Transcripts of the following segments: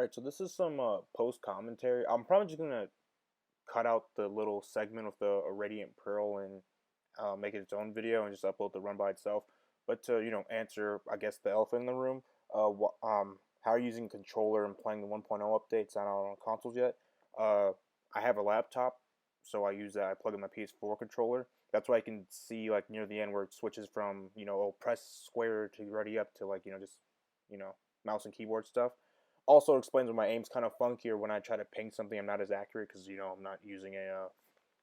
Alright, so this is some post commentary. I'm probably just gonna cut out the little segment with the Radiant Pearl and make it its own video and just upload the run by itself. But to answer, I guess the elephant in the room, how are you using controller and playing the 1.0 updates? I don't know on consoles yet. Uh, I have a laptop, so I use that. I plug in my PS4 controller. That's why I can see like near the end where it switches from press square to ready up to like just you know mouse and keyboard stuff. Also explains why my aim's kind of funkier when I try to ping something. I'm not as accurate because I'm not using a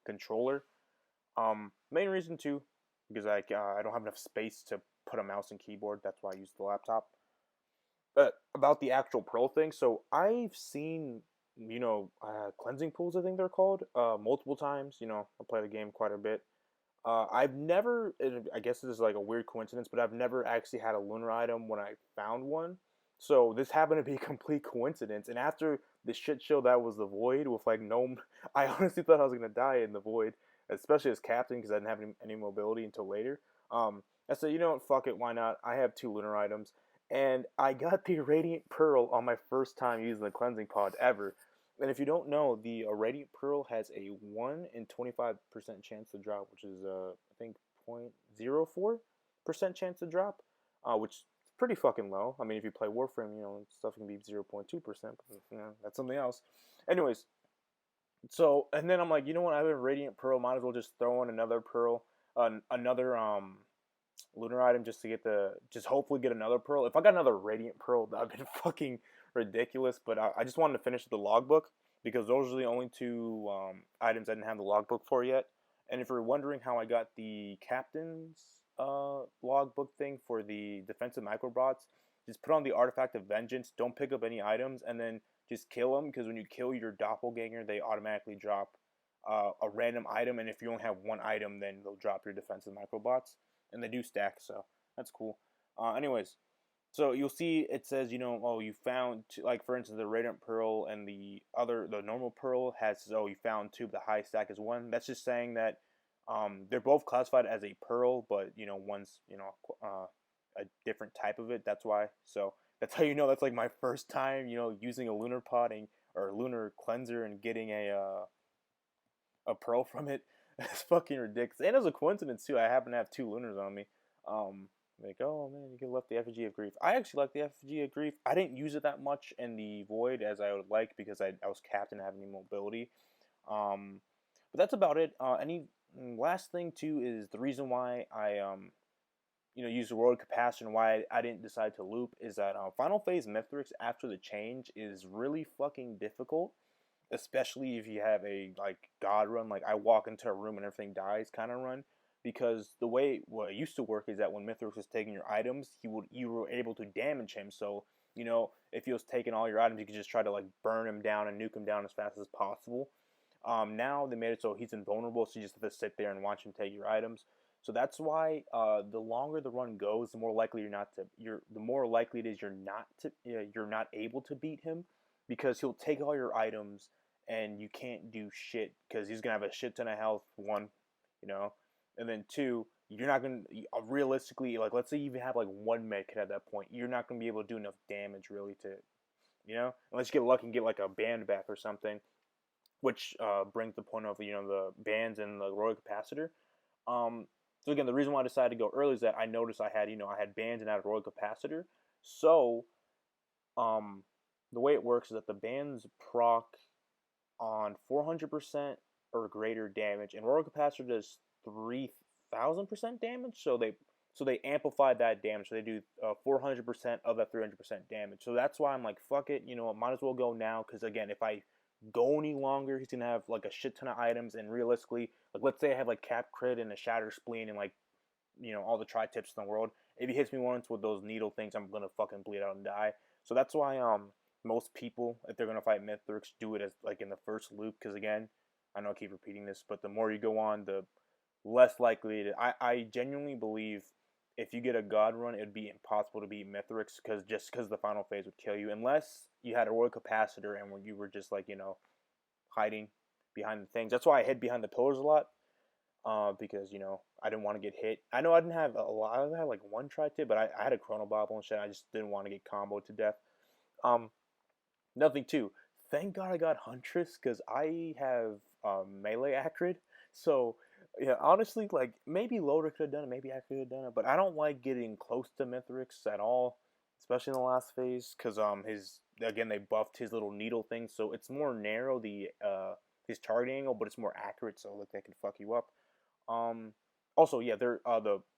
controller. Main reason too, because I don't have enough space to put a mouse and keyboard. That's why I use the laptop. But about the actual Pearl thing, so I've seen cleansing pools. I think they're called multiple times. I play the game quite a bit. I've never, and I guess this is like a weird coincidence, but I've never actually had a lunar item when I found one. So this happened to be a complete coincidence. And after the shit show that was the Void with like no, I honestly thought I was gonna die in the Void, especially as captain because I didn't have any mobility until later. I said, you know what, fuck it, why not? I have two lunar items, and I got the Radiant Pearl on my first time using the cleansing pod ever. And if you don't know, the Radiant Pearl has a 1 in 25% chance to drop, which is I think 0.04% chance to drop, which is pretty fucking low. I mean, if you play Warframe, stuff can be 0.2%, but that's something else. Anyways, so and then I'm like, you know what? I have a Radiant Pearl. Might as well just throw in another Pearl, another lunar item just to get just hopefully get another Pearl. If I got another Radiant Pearl, that'd been fucking ridiculous. But I just wanted to finish the logbook because those are the only two items I didn't have the logbook for yet. And if you're wondering how I got the captain's logbook thing for the defensive microbots, just put on the artifact of vengeance. Don't pick up any items, and then just kill them because when you kill your doppelganger, they automatically drop a random item. And if you only have one item, then they'll drop your defensive microbots, and they do stack, so that's cool. Anyways, so you'll see it says, oh, you found like for instance the Radiant Pearl and the normal Pearl has oh you found two, but the high stack is one. That's just saying that they're both classified as a Pearl, but one's a different type of it. That's why. So that's how that's like my first time using a lunar potting or lunar cleanser and getting a Pearl from it. It's fucking ridiculous. And as a coincidence too, I happen to have two lunars on me. Like, oh man, you can left the Effigy of Grief. I actually like the Effigy of Grief. I didn't use it that much in the Void as I would like because I was capped and having mobility. But that's about it. Any last thing too is the reason why I use the world capacitor and why I didn't decide to loop is that Final Phase Mithrix after the change is really fucking difficult, especially if you have a like God run, like I walk into a room and everything dies kind of run. Because the way what it used to work is that when Mithrix was taking your items, you were able to damage him. So if he was taking all your items, you could just try to like burn him down and nuke him down as fast as possible. Now they made it so he's invulnerable, so you just have to sit there and watch him take your items. So that's why the longer the run goes, the more likely the more likely it is you're not able to beat him because he'll take all your items and you can't do shit because he's gonna have a shit ton of health. One, and then two, you're not gonna realistically like let's say you even have like one med kit at that point, you're not gonna be able to do enough damage really to unless you get lucky and get like a band back or something, which brings the point of the bands and the royal capacitor. So again, the reason why I decided to go early is that I noticed I had bands and I had a royal capacitor. So the way it works is that the bands proc on 400% or greater damage, and royal capacitor does 3,000% damage. So they amplify that damage. So they do 400% of that 300% damage. So that's why I'm like, fuck it, might as well go now because again, if I go any longer, he's gonna have like a shit ton of items, and realistically, like let's say I have like cap crit and a shatter spleen and like all the tri tips in the world. If he hits me once with those needle things, I'm gonna fucking bleed out and die. So that's why most people, if they're gonna fight Mithrix, do it as like in the first loop because again, I know I keep repeating this, but the more you go on, the less likely I genuinely believe if you get a God run, it would be impossible to beat Mithrix because the final phase would kill you unless you had a royal capacitor and when you were just like hiding behind the things. That's why I hid behind the pillars a lot because I didn't want to get hit. I know I didn't have a lot. I had like one tri tip, but I had a chrono bobble and shit. I just didn't want to get comboed to death. Nothing too. Thank God I got Huntress because I have melee acrid. So yeah, honestly, like maybe Loader could have done it, maybe I could have done it, but I don't like getting close to Mithrix at all, especially in the last phase, because his again they buffed his little needle thing, so it's more narrow the his target angle, but it's more accurate, so like they can fuck you up. Um, Also, yeah, the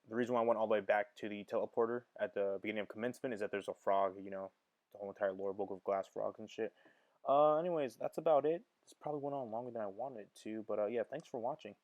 reason why I went all the way back to the teleporter at the beginning of commencement is that there's a frog, you know, the whole entire lore book of glass frogs and shit. Anyways, that's about it. This probably went on longer than I wanted it to, but yeah, thanks for watching.